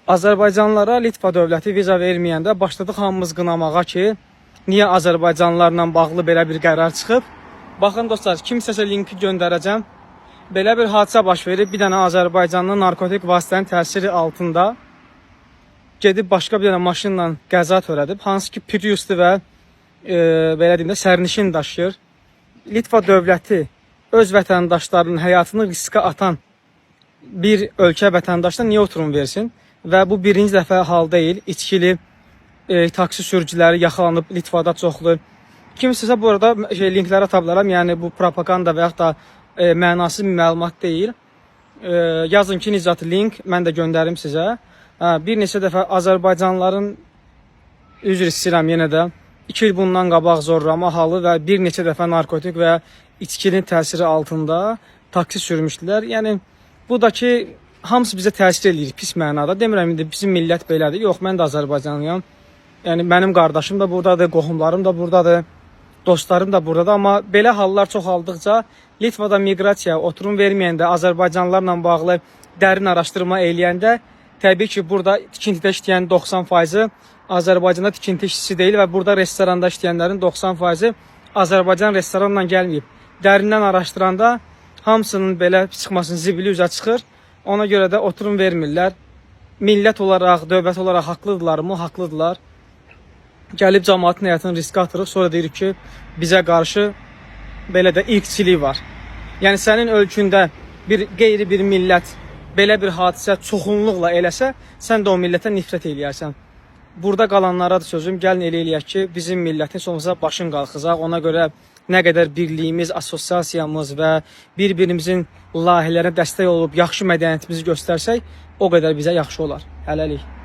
Azərbaycanlılara Litva dövləti viza verməyəndə başladıq hamımız qınamağa ki, niyə Azərbaycanlılarla bağlı belə bir qərar çıxıb. Baxın dostlar, kimsəsə linki göndərəcəm. Belə bir hadisə baş verib, bir dənə Azərbaycanlı narkotik vasitənin təsiri altında gedib başqa bir dənə maşınla qəza törədib, hansı ki Prius'dur və belə deyim də sərnişin daşıyır. Litva dövləti öz vətəndaşlarının həyatını riskə atan bir ölkə vətəndaşına niyə oturum versin? Və bu birinci dəfə hal deyil. İçkili taksi sürücüləri yaxalanıb Litvada çoxlu. Kimsəsə bu arada linklərə tablaram. Yəni bu propaganda və yaxud da mənasız bir məlumat deyil. Yazın ki, Nicat link, mən də göndərim sizə. Bir neçə dəfə Azərbaycanlıların, üzr istəyirəm yenə də, 2 il bundan qabaq zorlama halı və bir neçə dəfə narkotik və içkinin təsiri altında taksi sürmüşdülər. Yəni bu da ki, hamısı bizə təsir edir pis mənada. Demirəm indi bizim millət belədir. Yox, mən də Azərbaycanlıyam. Yəni mənim qardaşım da buradadır, qohumlarım da buradadır, dostlarım da buradadır. Amma belə hallar çoxaldıqca Litvada miqrasiya oturum verməyəndə, Azərbaycanlılarla bağlı dərin araşdırma eləyəndə təbii ki, burada tikintidə işləyən 90%-i Azərbaycanda tikinti işçisi deyil və burada restoranda işləyənlərin 90%-i Azərbaycan restoranla gəlməyib. Dərindən araşdıranda hamısının belə çıxmasının zibili üzə çıxır. Ona görə də oturum vermirlər. Millət olaraq, dövlət olaraq haqlıdırlarmı? Haqlıdırlar. Gəlib cəmaatın həyatını riskə atırıq. Sonra deyirik ki, bizə qarşı belə də irqçilik var. Yəni sənin ölkündə qeyri bir millət belə bir hadisə çoxunluqla eləsə, sən də o millətə nifrət eləyərsən. Burada qalanlara da sözüm, gəlin elə eləyək ki, bizim millətin sonunda başın qalxacaq. Ona görə nə qədər birliyimiz, assosiasiyamız və bir-birimizin layihələrə dəstək olub yaxşı mədəniyyətimizi göstərsək, o qədər bizə yaxşı olar. Hələlik.